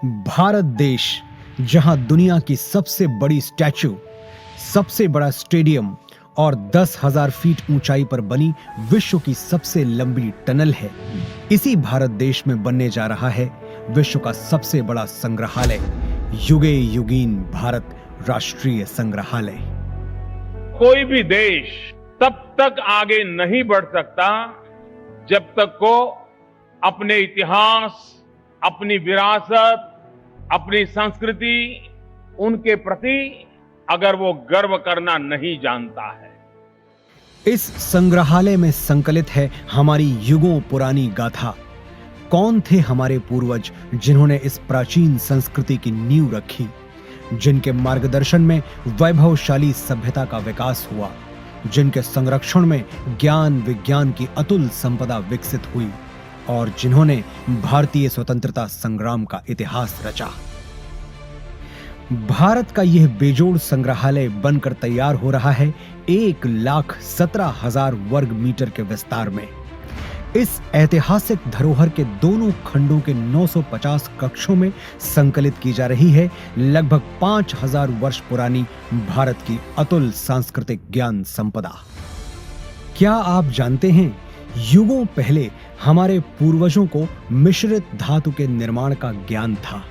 भारत देश, जहां दुनिया की सबसे बड़ी स्टैच्यू, सबसे बड़ा स्टेडियम और 10,000 फीट ऊंचाई पर बनी विश्व की सबसे लंबी टनल है, इसी भारत देश में बनने जा रहा है विश्व का सबसे बड़ा संग्रहालय, युगे युगीन भारत राष्ट्रीय संग्रहालय। कोई भी देश तब तक आगे नहीं बढ़ सकता जब तक को अपने इतिहास, अपनी विरासत, अपनी संस्कृति, उनके प्रति अगर वो गर्व करना नहीं जानता है। इस संग्रहालय में संकलित है हमारी युगों पुरानी गाथा। कौन थे हमारे पूर्वज जिन्होंने इस प्राचीन संस्कृति की नींव रखी, जिनके मार्गदर्शन में वैभवशाली सभ्यता का विकास हुआ, जिनके संरक्षण में ज्ञान विज्ञान की अतुल संपदा विकसित हुई और जिन्होंने भारतीय स्वतंत्रता संग्राम का इतिहास रचा। भारत का यह बेजोड़ संग्रहालय बनकर तैयार हो रहा है 1,17,000 वर्ग मीटर के विस्तार में। इस ऐतिहासिक धरोहर के दोनों खंडों के 950 कक्षों में संकलित की जा रही है लगभग 5,000 वर्ष पुरानी भारत की अतुल सांस्कृतिक ज्ञान संपदा। क्या आप जानते हैं, युगों पहले हमारे पूर्वजों को मिश्रित धातु के निर्माण का ज्ञान था।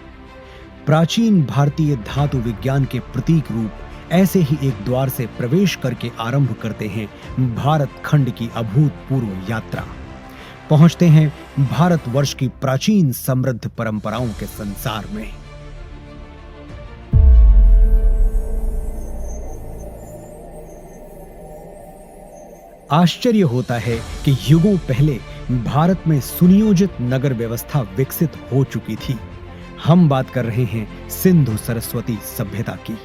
प्राचीन भारतीय धातु विज्ञान के प्रतीक रूप ऐसे ही एक द्वार से प्रवेश करके आरंभ करते हैं भारत खंड की अभूतपूर्व यात्रा। पहुंचते हैं भारतवर्ष की प्राचीन समृद्ध परंपराओं के संसार में। आश्चर्य होता है कि युगों पहले भारत में सुनियोजित नगर व्यवस्था विकसित हो चुकी थी। हम बात कर रहे हैं सिंधु सरस्वती सभ्यता की।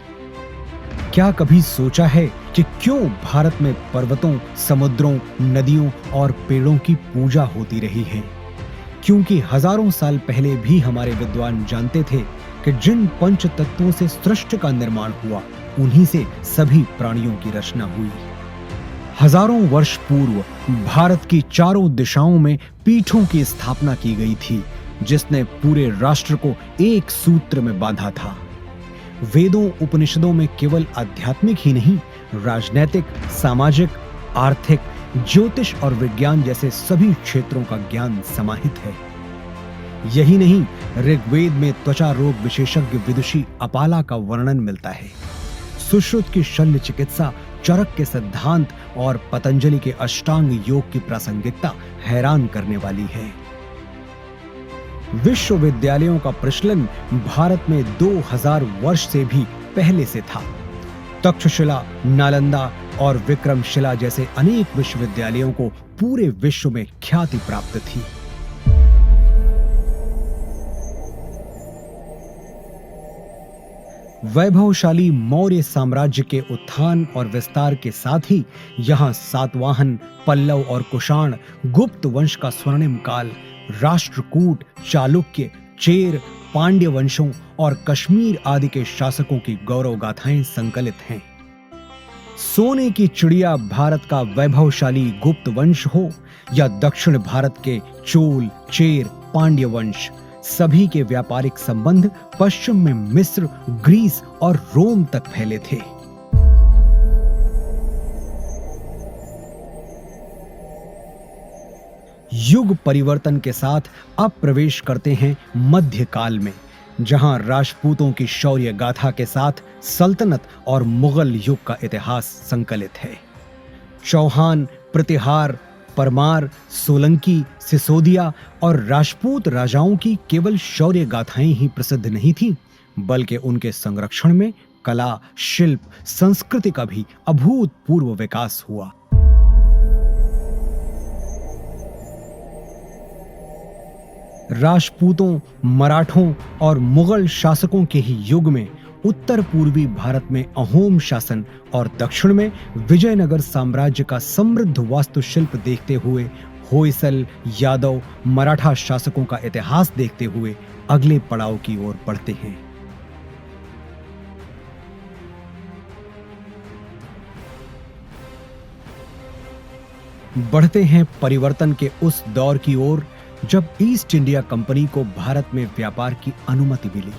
क्या कभी सोचा है कि क्यों भारत में पर्वतों, समुद्रों, नदियों और पेड़ों की पूजा होती रही है? क्योंकि हजारों साल पहले भी हमारे विद्वान जानते थे कि जिन पंच तत्वों से सृष्टि का निर्माण हुआ, उन्हीं से सभी प्राणियों की रचना हुई। हजारों वर्ष पूर्व भारत की चारों दिशाओं में पीठों की स्थापना की गई थी, जिसने पूरे राष्ट्र को एक सूत्र में बांधा था। वेदों उपनिषदों में केवल आध्यात्मिक ही नहीं, राजनैतिक, सामाजिक, आर्थिक, ज्योतिष और विज्ञान जैसे सभी क्षेत्रों का ज्ञान समाहित है। यही नहीं, ऋग्वेद में त्वचा रोग विशेषज्ञ विदुषी अपाला का वर्णन मिलता है। सुश्रुत की शल्य चिकित्सा, चरक के सिद्धांत और पतंजलि के अष्टांग योग की प्रासंगिकता हैरान करने वाली है। विश्वविद्यालयों का प्रचलन भारत में 2000 वर्ष से भी पहले से था। तक्षशिला, नालंदा और विक्रमशिला जैसे अनेक विश्वविद्यालयों को पूरे विश्व में ख्याति प्राप्त थी। वैभवशाली मौर्य साम्राज्य के उत्थान और विस्तार के साथ ही यहाँ सातवाहन, पल्लव और कुषाण, गुप्त वंश का स्वर्णिम काल, राष्ट्रकूट, चालुक्य, चेर, पांड्य वंशों और कश्मीर आदि के शासकों की गौरव गाथाएं संकलित हैं। सोने की चिड़िया भारत का वैभवशाली गुप्त वंश हो या दक्षिण भारत के चोल, चेर, पांड्य वंश, सभी के व्यापारिक संबंध पश्चिम में मिस्र, ग्रीस और रोम तक फैले थे। युग परिवर्तन के साथ अब प्रवेश करते हैं मध्यकाल में, जहां राजपूतों की शौर्य गाथा के साथ सल्तनत और मुगल युग का इतिहास संकलित है। चौहान, प्रतिहार, परमार, सोलंकी, सिसोदिया और राजपूत राजाओं की केवल शौर्य गाथाएं ही प्रसिद्ध नहीं थीं, बल्कि उनके संरक्षण में कला, शिल्प, संस्कृति का भी अभूतपूर्व विकास हुआ। राजपूतों, मराठों और मुगल शासकों के ही युग में उत्तर पूर्वी भारत में अहोम शासन और दक्षिण में विजयनगर साम्राज्य का समृद्ध वास्तुशिल्प देखते हुए, होयसल, यादव, मराठा शासकों का इतिहास देखते हुए अगले पड़ाव की ओर बढ़ते हैं। बढ़ते हैं परिवर्तन के उस दौर की ओर जब ईस्ट इंडिया कंपनी को भारत में व्यापार की अनुमति मिली।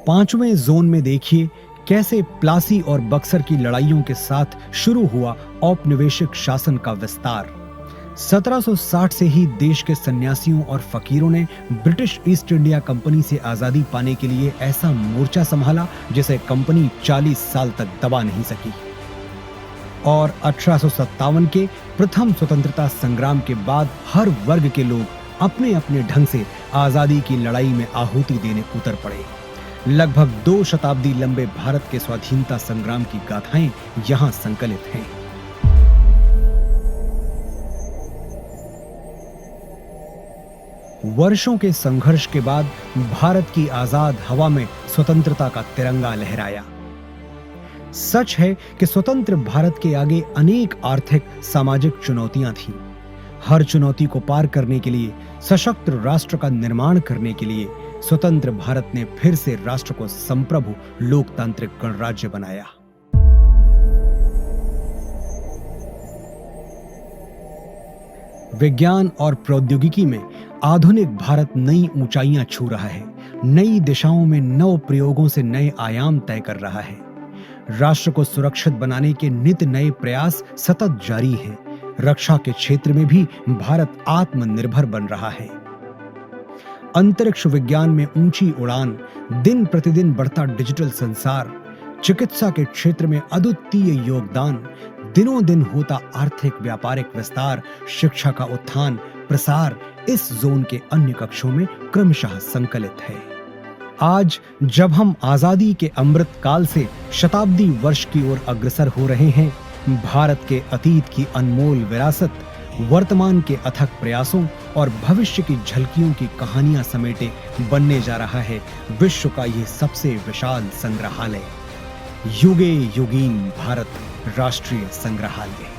पांचवें जोन में देखिए कैसे प्लासी और बक्सर की लड़ाइयों के साथ शुरू हुआ औपनिवेशिक शासन का विस्तार। 1760 से ही देश के सन्यासियों और फकीरों ने ब्रिटिश ईस्ट इंडिया कंपनी से आजादी पाने के लिए ऐसा मोर्चा संभाला जिसे कंपनी 40 साल तक दबा नहीं सकी। और 1857 के प्रथम स्वतंत्रता संग्राम के बाद हर वर्ग के लोग अपने अपने ढंग से आजादी की लड़ाई में आहुति देने उतर पड़े। लगभग 2 शताब्दी लंबे भारत के स्वाधीनता संग्राम की गाथाएं यहां संकलित हैं। वर्षों के संघर्ष के बाद भारत की आजाद हवा में स्वतंत्रता का तिरंगा लहराया। सच है कि स्वतंत्र भारत के आगे अनेक आर्थिक सामाजिक चुनौतियां थीं। हर चुनौती को पार करने के लिए, सशक्त राष्ट्र का निर्माण करने के लिए स्वतंत्र भारत ने फिर से राष्ट्र को संप्रभु लोकतांत्रिक गणराज्य बनाया। विज्ञान और प्रौद्योगिकी में आधुनिक भारत नई ऊंचाइयां छू रहा है। नई दिशाओं में नव प्रयोगों से नए आयाम तय कर रहा है। राष्ट्र को सुरक्षित बनाने के नित नए प्रयास सतत जारी हैं। रक्षा के क्षेत्र में भी भारत आत्मनिर्भर बन रहा है। अंतरिक्ष विज्ञान में ऊंची उड़ान, दिन प्रतिदिन बढ़ता डिजिटल संसार, चिकित्सा के क्षेत्र में अद्वितीय योगदान, दिनों दिन होता आर्थिक व्यापारिक विस्तार, शिक्षा का उत्थान प्रसार इस जोन के अन्य कक्षों में क्रमशः संकलित है। आज जब हम आजादी के अमृत काल से शताब्दी वर्ष की ओर अग्रसर हो रहे हैं, भारत के अतीत की अनमोल विरासत, वर्तमान के अथक प्रयासों और भविष्य की झलकियों की कहानियां समेटे बनने जा रहा है विश्व का यह सबसे विशाल संग्रहालय, युगे युगीन भारत राष्ट्रीय संग्रहालय।